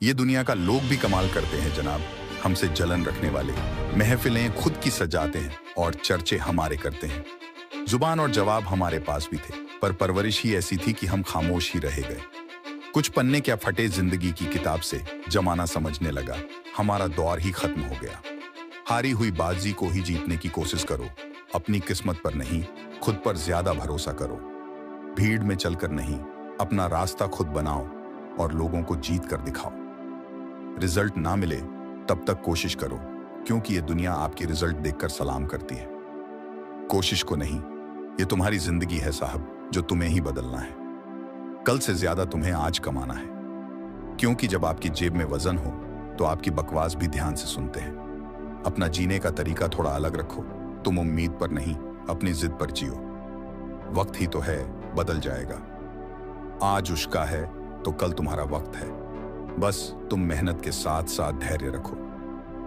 ये दुनिया का लोग भी कमाल करते हैं जनाब, हमसे जलन रखने वाले। महफिलें खुद की सजाते हैं और चर्चे हमारे करते हैं। जुबान और जवाब हमारे पास भी थे, पर परवरिश ही ऐसी थी कि हम खामोश ही रह गए। कुछ पन्ने क्या फटे जिंदगी की किताब से जमाना समझने लगा, हमारा दौर ही खत्म हो गया। हारी हुई बाजी को ही जीतने की कोशिश करो, अपनी किस्मत पर नहीं, खुद पर ज्यादा भरोसा करो। भीड़ में चलकर नहीं, अपना रास्ता खुद बनाओ और लोगों को जीत कर दिखाओ। रिजल्ट ना मिले तब तक कोशिश करो, क्योंकि ये दुनिया आपकी रिजल्ट देखकर सलाम करती है। कोशिश को नहीं, ये तुम्हारी जिंदगी है साहब, जो तुम्हें ही बदलना है। कल से ज्यादा तुम्हें आज कमाना है, क्योंकि जब आपकी जेब में वजन हो तो आपकी बकवास भी ध्यान से सुनते हैं। अपना जीने का तरीका थोड़ा अलग रखो, तुम उम्मीद पर नहीं, अपनी जिद पर जियो। वक्त ही तो है, बदल जाएगा। आज उसका है तो कल तुम्हारा वक्त है। बस तुम मेहनत के साथ साथ धैर्य रखो,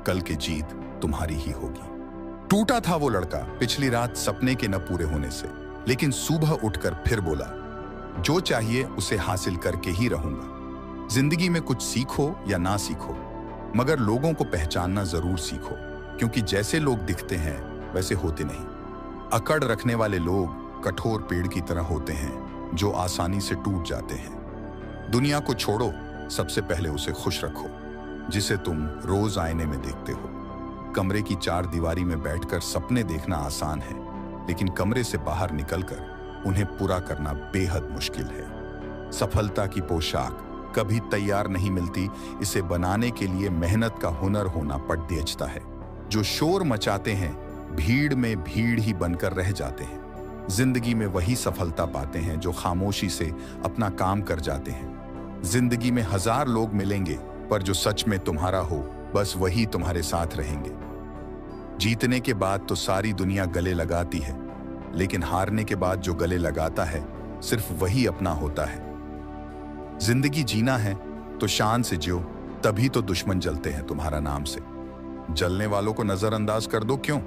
कल की जीत तुम्हारी ही होगी। टूटा था वो लड़का पिछली रात सपने के न पूरे होने से, लेकिन सुबह उठकर फिर बोला, जो चाहिए उसे हासिल करके ही रहूंगा। जिंदगी में कुछ सीखो या ना सीखो, मगर लोगों को पहचानना जरूर सीखो, क्योंकि जैसे लोग दिखते हैं वैसे होते नहीं। अकड़ रखने वाले लोग कठोर पेड़ की तरह होते हैं, जो आसानी से टूट जाते हैं। दुनिया को छोड़ो, सबसे पहले उसे खुश रखो, जिसे तुम रोज आईने में देखते हो। कमरे की चार दीवारी में बैठकर सपने देखना आसान है, लेकिन कमरे से बाहर निकलकर उन्हें पूरा करना बेहद मुश्किल है। सफलता की पोशाक कभी तैयार नहीं मिलती, इसे बनाने के लिए मेहनत का हुनर होना पड़ता है। जो शोर मचाते हैं, भीड़ में भीड़ ही बनकर रह जाते हैं। जिंदगी में वही सफलता पाते हैं जो खामोशी से अपना काम कर जाते हैं। जिंदगी में 1000 लोग मिलेंगे, पर जो सच में तुम्हारा हो, बस वही तुम्हारे साथ रहेंगे। जीतने के बाद तो सारी दुनिया गले लगाती है, लेकिन हारने के बाद जो गले लगाता है, सिर्फ वही अपना होता है। जिंदगी जीना है तो शान से जियो, तभी तो दुश्मन जलते हैं तुम्हारा नाम से। जलने वालों को नजरअंदाज कर दो, क्यों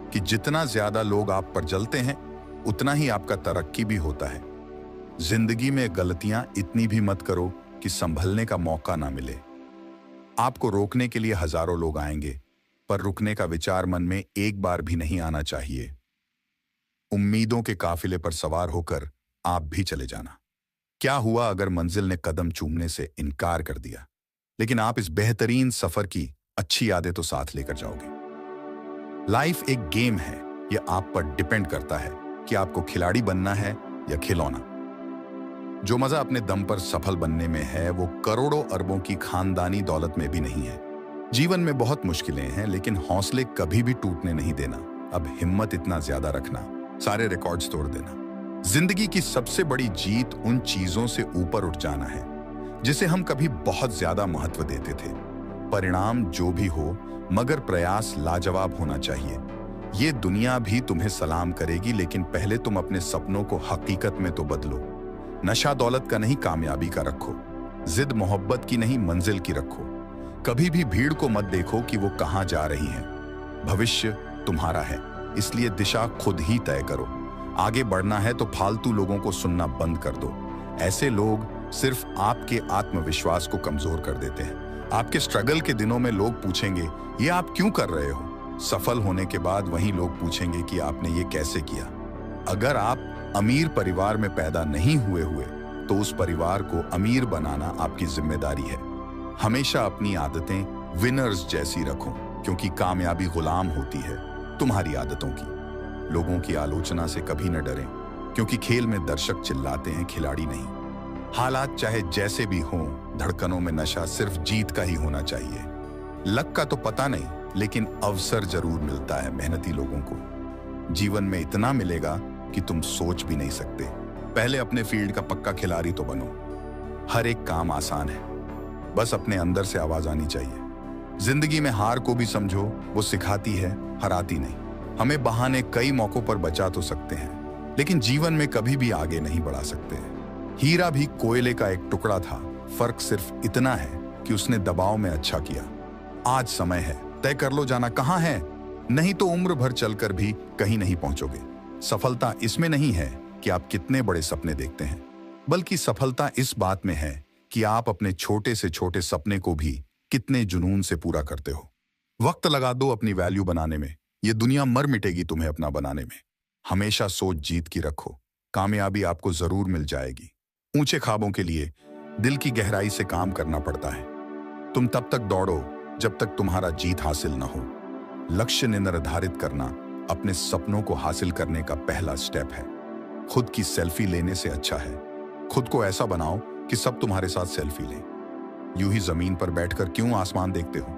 कि जितना ज्यादा लोग आप पर जलते हैं, उतना ही आपका तरक्की भी होता है। जिंदगी में गलतियां इतनी भी मत करो कि संभलने का मौका ना मिले। आपको रोकने के लिए हजारों लोग आएंगे, पर रुकने का विचार मन में एक बार भी नहीं आना चाहिए। उम्मीदों के काफिले पर सवार होकर आप भी चले जाना। क्या हुआ अगर मंजिल ने कदम चूमने से इनकार कर दिया, लेकिन आप इस बेहतरीन सफर की अच्छी यादें तो साथ लेकर जाओगे। लाइफ एक गेम है, यह आप पर डिपेंड करता है कि आपको खिलाड़ी बनना है या खिलौना। जो मजा अपने दम पर सफल बनने में है, वो करोड़ों अरबों की खानदानी दौलत में भी नहीं है। जीवन में बहुत मुश्किलें हैं, लेकिन हौसले कभी भी टूटने नहीं देना। अब हिम्मत इतना ज्यादा रखना, सारे रिकॉर्ड्स तोड़ देना। जिंदगी की सबसे बड़ी जीत उन चीजों से ऊपर उठ जाना है जिसे हम कभी बहुत ज्यादा महत्व देते थे। परिणाम जो भी हो, मगर प्रयास लाजवाब होना चाहिए। ये दुनिया भी तुम्हें सलाम करेगी, लेकिन पहले तुम अपने सपनों को हकीकत में तो बदलो। नशा दौलत का नहीं, कामयाबी का रखो। जिद मोहब्बत की नहीं, मंजिल की रखो। कभी भी भीड़ को मत देखो कि वो कहां जा रही है। भविष्य तुम्हारा है, इसलिए दिशा खुद ही तय करो। आगे बढ़ना है तो फालतू लोगों को सुनना बंद कर दो। ऐसे लोग सिर्फ आपके आत्मविश्वास को कमजोर कर देते हैं। आपके स्ट्रगल के दिनों में लोग पूछेंगे, ये आप क्यों कर रहे हो? सफल होने के बाद वही लोग पूछेंगे कि आपने ये कैसे किया। अगर आप अमीर परिवार में पैदा नहीं हुए तो उस परिवार को अमीर बनाना आपकी जिम्मेदारी है। हमेशा अपनी आदतें विनर्स जैसी रखो, क्योंकि कामयाबी गुलाम होती है तुम्हारी आदतों की। लोगों की आलोचना से कभी न डरें, क्योंकि खेल में दर्शक चिल्लाते हैं, खिलाड़ी नहीं। हालात चाहे जैसे भी हों, धड़कनों में नशा सिर्फ जीत का ही होना चाहिए। लक का तो पता नहीं, लेकिन अवसर जरूर मिलता है मेहनती लोगों को। जीवन में इतना मिलेगा कि तुम सोच भी नहीं सकते। पहले अपने फील्ड का पक्का खिलाड़ी तो बनो। हर एक काम आसान है, बस अपने अंदर से आवाज आनी चाहिए। जिंदगी में हार को भी समझो, वो सिखाती है, हराती नहीं। हमें बहाने कई मौकों पर बचा तो सकते हैं, लेकिन जीवन में कभी भी आगे नहीं बढ़ा सकते। हीरा भी कोयले का एक टुकड़ा था, फर्क सिर्फ इतना है कि उसने दबाव में अच्छा किया। आज समय है, तय कर लो जाना कहां है, नहीं तो उम्र भर चलकर भी कहीं नहीं पहुंचोगे। सफलता इसमें नहीं है कि आप कितने बड़े सपने देखते हैं, बल्कि सफलता इस बात में है कि आप अपने छोटे से छोटे सपने को भी कितने जुनून से पूरा करते हो। वक्त लगा दो अपनी वैल्यू बनाने में, ये दुनिया मर मिटेगी तुम्हें अपना बनाने में। हमेशा सोच जीत की रखो, कामयाबी आपको जरूर मिल जाएगी। ऊंचे ख्वाबों के लिए दिल की गहराई से काम करना पड़ता है। तुम तब तक दौड़ो जब तक तुम्हारा जीत हासिल न हो। लक्ष्य निर्धारित करना अपने सपनों को हासिल करने का पहला स्टेप है। खुद की सेल्फी लेने से अच्छा है खुद को ऐसा बनाओ कि सब तुम्हारे साथ सेल्फी लें। यूं ही जमीन पर बैठकर क्यों आसमान देखते हो?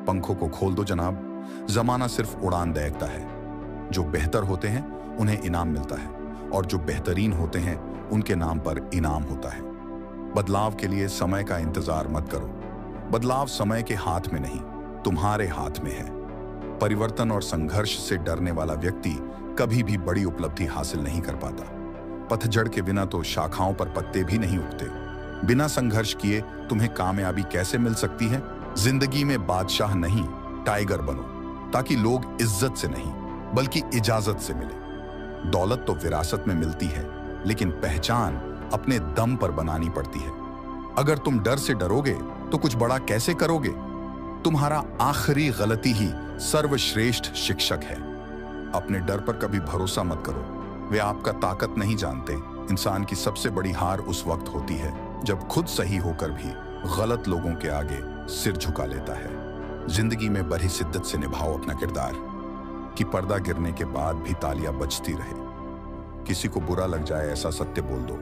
पंखों को खोल दो जनाब। जमाना सिर्फ उड़ान देखता है। जो बेहतर होते हैं उन्हें इनाम मिलता है, और जो बेहतरीन होते हैं उनके नाम पर इनाम होता है। बदलाव के लिए समय का इंतजार मत करो। बदलाव समय के हाथ में नहीं, तुम्हारे हाथ में है। परिवर्तन और संघर्ष से डरने वाला व्यक्ति कभी भी बड़ी उपलब्धि हासिल नहीं कर पाता। पतझड़ के बिना तो शाखाओं पर पत्ते भी नहीं उगते। बिना संघर्ष किए तुम्हें कामयाबी कैसे मिल सकती है? जिंदगी में बादशाह नहीं, टाइगर बनो, ताकि लोग इज्जत से नहीं बल्कि इजाजत से मिले। दौलत तो विरासत में मिलती है, लेकिन पहचान अपने दम पर बनानी पड़ती है। अगर तुम डर से डरोगे तो कुछ बड़ा कैसे करोगे? तुम्हारा आखिरी गलती ही सर्वश्रेष्ठ शिक्षक है। अपने डर पर कभी भरोसा मत करो, वे आपका ताकत नहीं जानते। इंसान की सबसे बड़ी हार उस वक्त होती है जब खुद सही होकर भी गलत लोगों के आगे सिर झुका लेता है। जिंदगी में बड़ी शिद्दत से निभाओ अपना किरदार, कि पर्दा गिरने के बाद भी तालियां बजती रहे। किसी को बुरा लग जाए ऐसा सत्य बोल दो,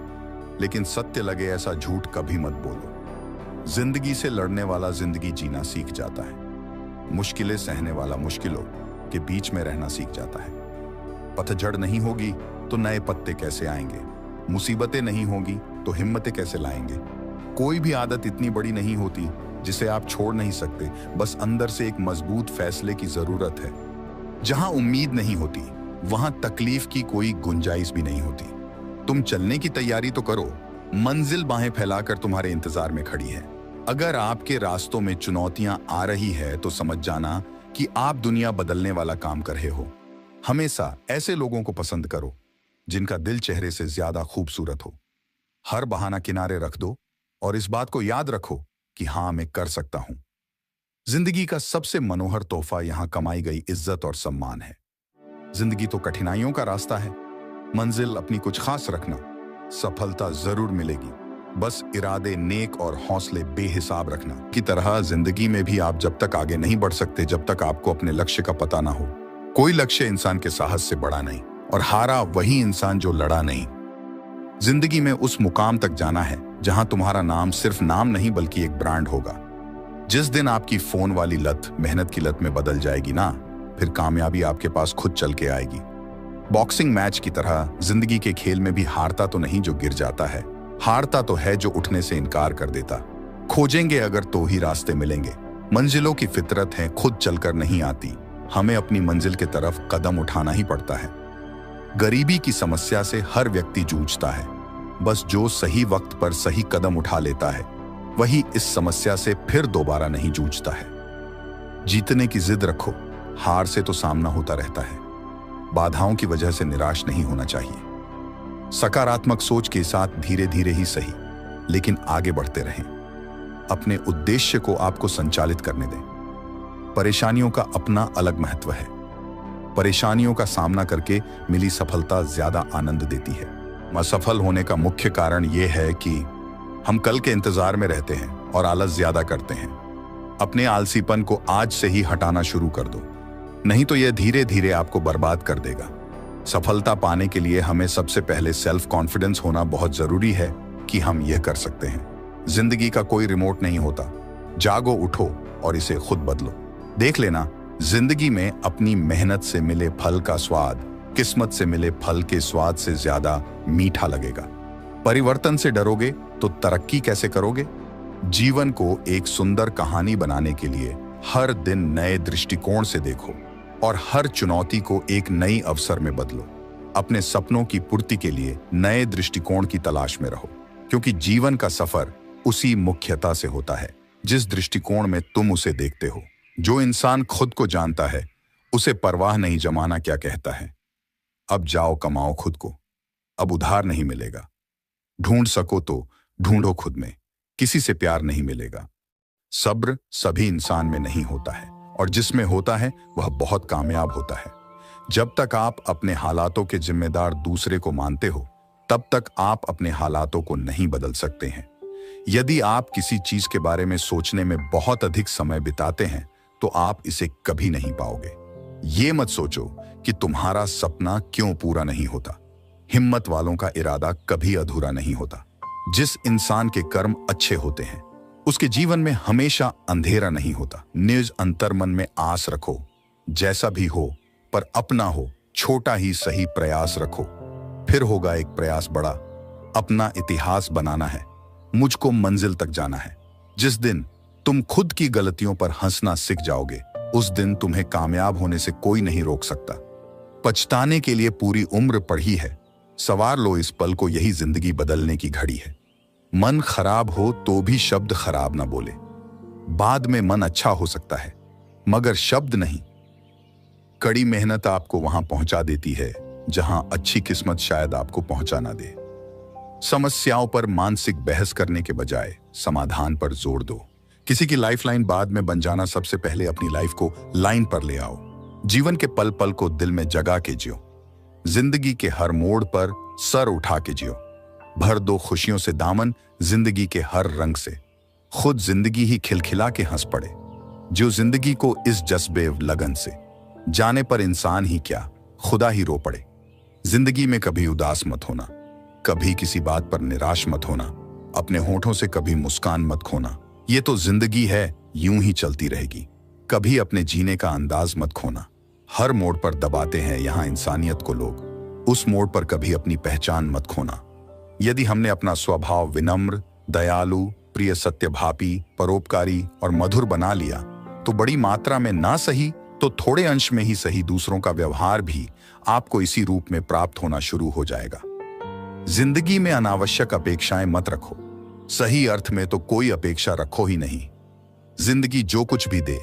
लेकिन सत्य लगे ऐसा झूठ कभी मत बोलो। जिंदगी से लड़ने वाला जिंदगी जीना सीख जाता है। मुश्किलें सहने वाला मुश्किलों के बीच में रहना सीख जाता है। पतझड़ नहीं होगी तो नए पत्ते कैसे आएंगे? मुसीबतें नहीं होगी तो हिम्मतें कैसे लाएंगे? कोई भी आदत इतनी बड़ी नहीं होती जिसे आप छोड़ नहीं सकते, बस अंदर से एक मजबूत फैसले की जरूरत है। जहां उम्मीद नहीं होती वहां तकलीफ की कोई गुंजाइश भी नहीं होती। तुम चलने की तैयारी तो करो, मंजिल बाहें फैलाकर तुम्हारे इंतजार में खड़ी है। अगर आपके रास्तों में चुनौतियां आ रही है तो समझ जाना कि आप दुनिया बदलने वाला काम कर रहे हो। हमेशा ऐसे लोगों को पसंद करो जिनका दिल चेहरे से ज्यादा खूबसूरत हो। हर बहाना किनारे रख दो और इस बात को याद रखो कि हाँ, मैं कर सकता हूं। जिंदगी का सबसे मनोहर तोहफा यहां कमाई गई इज्जत और सम्मान है। जिंदगी तो कठिनाइयों का रास्ता है, मंजिल अपनी कुछ खास रखना, सफलता जरूर मिलेगी। बस इरादे नेक और हौसले बेहिसाब रखना। की तरह जिंदगी में भी आप जब तक आगे नहीं बढ़ सकते जब तक आपको अपने लक्ष्य का पता ना हो। कोई लक्ष्य इंसान के साहस से बड़ा नहीं, और हारा वही इंसान जो लड़ा नहीं। जिंदगी में उस मुकाम तक जाना है जहां तुम्हारा नाम सिर्फ नाम नहीं बल्कि एक ब्रांड होगा। जिस दिन आपकी फोन वाली लत मेहनत की लत में बदल जाएगी ना, फिर कामयाबी आपके पास खुद चल के आएगी। बॉक्सिंग मैच की तरह जिंदगी के खेल में भी हारता तो नहीं जो गिर जाता है, हारता तो है जो उठने से इनकार कर देता। खोजेंगे अगर तो ही रास्ते मिलेंगे। मंजिलों की फितरत है, खुद चलकर नहीं आती। हमें अपनी मंजिल की तरफ कदम उठाना ही पड़ता है। गरीबी की समस्या से हर व्यक्ति जूझता है, बस जो सही वक्त पर सही कदम उठा लेता है वही इस समस्या से फिर दोबारा नहीं जूझता है। जीतने की जिद रखो, हार से तो सामना होता रहता है। बाधाओं की वजह से निराश नहीं होना चाहिए। सकारात्मक सोच के साथ धीरे धीरे ही सही, लेकिन आगे बढ़ते रहें। अपने उद्देश्य को आपको संचालित करने दें। परेशानियों का अपना अलग महत्व है। परेशानियों का सामना करके मिली सफलता ज्यादा आनंद देती है। असफल होने का मुख्य कारण यह है कि हम कल के इंतजार में रहते हैं और आलस ज्यादा करते हैं। अपने आलसीपन को आज से ही हटाना शुरू कर दो, नहीं तो यह धीरे धीरे आपको बर्बाद कर देगा। सफलता पाने के लिए हमें सबसे पहले सेल्फ कॉन्फिडेंस होना बहुत जरूरी है कि हम यह कर सकते हैं। जिंदगी का कोई रिमोट नहीं होता। जागो, उठो और इसे खुद बदलो। देख लेना, जिंदगी में अपनी मेहनत से मिले फल का स्वाद किस्मत से मिले फल के स्वाद से ज्यादा मीठा लगेगा। परिवर्तन से डरोगे तो तरक्की कैसे करोगे? जीवन को एक सुंदर कहानी बनाने के लिए हर दिन नए दृष्टिकोण से देखो और हर चुनौती को एक नई अवसर में बदलो। अपने सपनों की पूर्ति के लिए नए दृष्टिकोण की तलाश में रहो, क्योंकि जीवन का सफर उसी मुख्यता से होता है जिस दृष्टिकोण में तुम उसे देखते हो। जो इंसान खुद को जानता है उसे परवाह नहीं जमाना क्या कहता है। अब जाओ, कमाओ खुद को, अब उधार नहीं मिलेगा। ढूंढ सको तो ढूंढो खुद में किसी से प्यार नहीं मिलेगा। सब्र सभी इंसान में नहीं होता है, और जिसमें होता है वह बहुत कामयाब होता है। जब तक आप अपने हालातों के जिम्मेदार दूसरे को मानते हो, तब तक आप अपने हालातों को नहीं बदल सकते हैं। यदि आप किसी चीज के बारे में सोचने में बहुत अधिक समय बिताते हैं, तो आप इसे कभी नहीं पाओगे। ये मत सोचो कि तुम्हारा सपना क्यों पूरा नहीं होता। हिम्मत वालों का इरादा कभी अधूरा नहीं होता। जिस इंसान के कर्म अच्छे होते हैं, उसके जीवन में हमेशा अंधेरा नहीं होता। निज अंतर्मन में आस रखो, जैसा भी हो, पर अपना हो, छोटा ही सही प्रयास रखो, फिर होगा एक प्रयास बड़ा। अपना इतिहास बनाना है, मुझको मंजिल तक जाना है। जिस दिन तुम खुद की गलतियों पर हंसना सीख जाओगे, उस दिन तुम्हें कामयाब होने से कोई नहीं रोक सकता। पछताने के लिए पूरी उम्र पड़ी है, सवार लो इस पल को, यही जिंदगी बदलने की घड़ी है। मन खराब हो तो भी शब्द खराब ना बोले। बाद में मन अच्छा हो सकता है, मगर शब्द नहीं। कड़ी मेहनत आपको वहां पहुंचा देती है जहां अच्छी किस्मत शायद आपको पहुंचा ना दे। समस्याओं पर मानसिक बहस करने के बजाय समाधान पर जोर दो। किसी की लाइफलाइन बाद में बन जाना, सबसे पहले अपनी लाइफ को लाइन पर ले आओ। जीवन के पल पल को दिल में जगा के जियो। जिंदगी के हर मोड़ पर सर उठा के जियो। भर दो खुशियों से दामन जिंदगी के हर रंग से। खुद जिंदगी ही खिलखिला के हंस पड़े। जो जिंदगी को इस जज्बे लगन से जाने पर इंसान ही क्या, खुदा ही रो पड़े। जिंदगी में कभी उदास मत होना, कभी किसी बात पर निराश मत होना, अपने होठों से कभी मुस्कान मत खोना। ये तो जिंदगी है, यूं ही चलती रहेगी। कभी अपने जीने का अंदाज मत खोना। हर मोड़ पर दबाते हैं यहाँ इंसानियत को लोग, उस मोड़ पर कभी अपनी पहचान मत खोना। यदि हमने अपना स्वभाव विनम्र, दयालु, प्रिय, सत्यभापी, परोपकारी और मधुर बना लिया, तो बड़ी मात्रा में ना सही तो थोड़े अंश में ही सही दूसरों का व्यवहार भी आपको इसी रूप में प्राप्त होना शुरू हो जाएगा। जिंदगी में अनावश्यक अपेक्षाएं मत रखो। सही अर्थ में तो कोई अपेक्षा रखो ही नहीं। जिंदगी जो कुछ भी दे,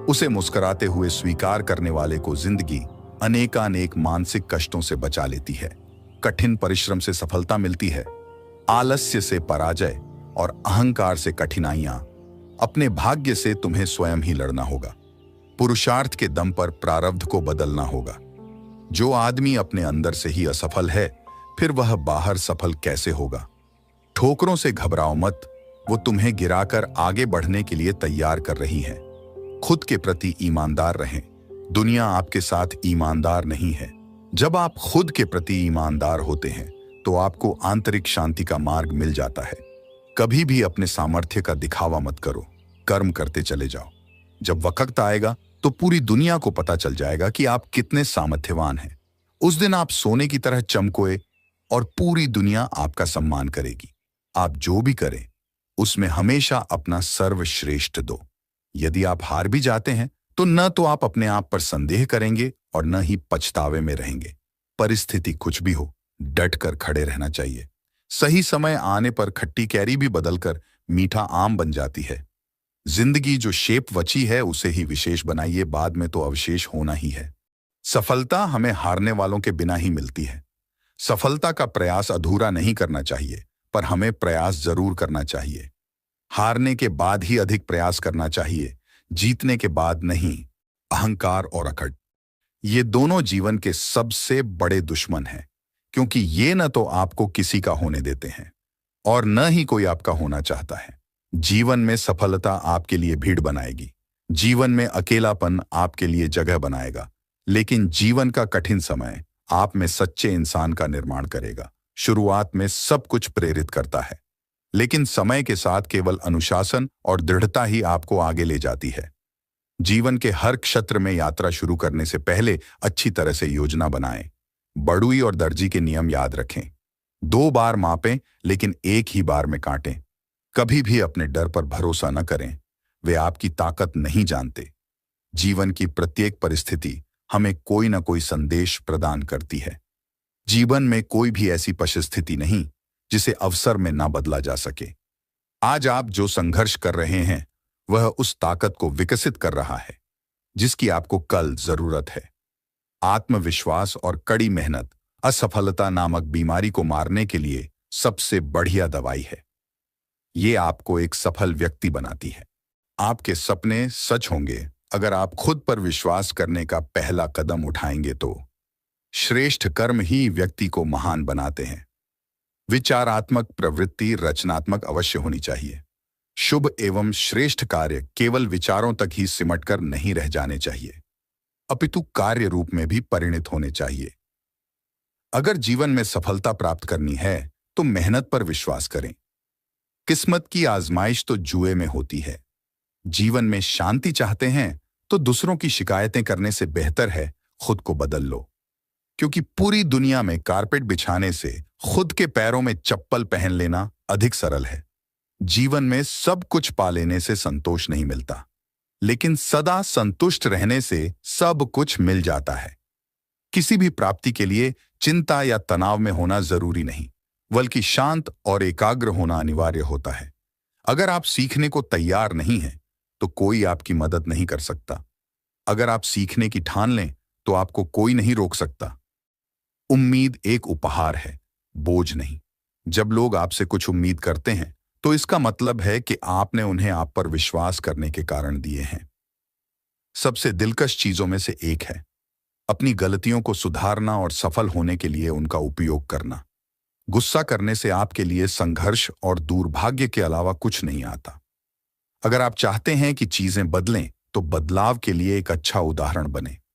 उसे मुस्कुराते हुए स्वीकार करने वाले को जिंदगी अनेकानेक मानसिक कष्टों से बचा लेती है। कठिन परिश्रम से सफलता मिलती है, आलस्य से पराजय और अहंकार से कठिनाइयां। अपने भाग्य से तुम्हें स्वयं ही लड़ना होगा। पुरुषार्थ के दम पर प्रारब्ध को बदलना होगा। जो आदमी अपने अंदर से ही असफल है, फिर वह बाहर सफल कैसे होगा। ठोकरों से घबराओ मत, वो तुम्हें गिराकर आगे बढ़ने के लिए तैयार कर रही है। खुद के प्रति ईमानदार रहें, दुनिया आपके साथ ईमानदार नहीं है। जब आप खुद के प्रति ईमानदार होते हैं, तो आपको आंतरिक शांति का मार्ग मिल जाता है। कभी भी अपने सामर्थ्य का दिखावा मत करो, कर्म करते चले जाओ। जब वक्त आएगा तो पूरी दुनिया को पता चल जाएगा कि आप कितने सामर्थ्यवान हैं। उस दिन आप सोने की तरह चमकोए और पूरी दुनिया आपका सम्मान करेगी। आप जो भी करें, उसमें हमेशा अपना सर्वश्रेष्ठ दो। यदि आप हार भी जाते हैं, तो न तो आप अपने आप पर संदेह करेंगे और न ही पछतावे में रहेंगे। परिस्थिति कुछ भी हो, डट कर खड़े रहना चाहिए। सही समय आने पर खट्टी कैरी भी बदलकर मीठा आम बन जाती है। जिंदगी जो शेप वची है, उसे ही विशेष बनाइए, बाद में तो अवशेष होना ही है। सफलता हमें हारने वालों के बिना ही मिलती है। सफलता का प्रयास अधूरा नहीं करना चाहिए, पर हमें प्रयास जरूर करना चाहिए। हारने के बाद ही अधिक प्रयास करना चाहिए, जीतने के बाद नहीं। अहंकार और अकड़, ये दोनों जीवन के सबसे बड़े दुश्मन हैं, क्योंकि ये न तो आपको किसी का होने देते हैं और न ही कोई आपका होना चाहता है। जीवन में सफलता आपके लिए भीड़ बनाएगी, जीवन में अकेलापन आपके लिए जगह बनाएगा, लेकिन जीवन का कठिन समय आप में सच्चे इंसान का निर्माण करेगा। शुरुआत में सब कुछ प्रेरित करता है, लेकिन समय के साथ केवल अनुशासन और दृढ़ता ही आपको आगे ले जाती है। जीवन के हर क्षेत्र में यात्रा शुरू करने से पहले अच्छी तरह से योजना बनाएं। बड़ुई और दर्जी के नियम याद रखें। 2 बार मापें, लेकिन एक ही बार में काटें। कभी भी अपने डर पर भरोसा न करें, वे आपकी ताकत नहीं जानते। जीवन की प्रत्येक परिस्थिति हमें कोई न कोई संदेश प्रदान करती है। जीवन में कोई भी ऐसी परिस्थिति नहीं जिसे अवसर में ना बदला जा सके। आज आप जो संघर्ष कर रहे हैं, वह उस ताकत को विकसित कर रहा है जिसकी आपको कल जरूरत है। आत्मविश्वास और कड़ी मेहनत असफलता नामक बीमारी को मारने के लिए सबसे बढ़िया दवाई है। ये आपको एक सफल व्यक्ति बनाती है। आपके सपने सच होंगे अगर आप खुद पर विश्वास करने का पहला कदम उठाएंगे तो। श्रेष्ठ कर्म ही व्यक्ति को महान बनाते हैं। विचारात्मक प्रवृत्ति रचनात्मक अवश्य होनी चाहिए। शुभ एवं श्रेष्ठ कार्य केवल विचारों तक ही सिमटकर नहीं रह जाने चाहिए, अपितु कार्य रूप में भी परिणत होने चाहिए। अगर जीवन में सफलता प्राप्त करनी है तो मेहनत पर विश्वास करें। किस्मत की आजमाइश तो जुए में होती है। जीवन में शांति चाहते हैं तो दूसरों की शिकायतें करने से बेहतर है खुद को बदल लो, क्योंकि पूरी दुनिया में कारपेट बिछाने से खुद के पैरों में चप्पल पहन लेना अधिक सरल है। जीवन में सब कुछ पा लेने से संतोष नहीं मिलता, लेकिन सदा संतुष्ट रहने से सब कुछ मिल जाता है। किसी भी प्राप्ति के लिए चिंता या तनाव में होना जरूरी नहीं, बल्कि शांत और एकाग्र होना अनिवार्य होता है। अगर आप सीखने को तैयार नहीं हैं, तो कोई आपकी मदद नहीं कर सकता। अगर आप सीखने की ठान लें, तो आपको कोई नहीं रोक सकता। उम्मीद एक उपहार है, बोझ नहीं। जब लोग आपसे कुछ उम्मीद करते हैं, तो इसका मतलब है कि आपने उन्हें आप पर विश्वास करने के कारण दिए हैं। सबसे दिलकश चीजों में से एक है अपनी गलतियों को सुधारना और सफल होने के लिए उनका उपयोग करना। गुस्सा करने से आपके लिए संघर्ष और दुर्भाग्य के अलावा कुछ नहीं आता। अगर आप चाहते हैं कि चीजें बदलें, तो बदलाव के लिए एक अच्छा उदाहरण बने।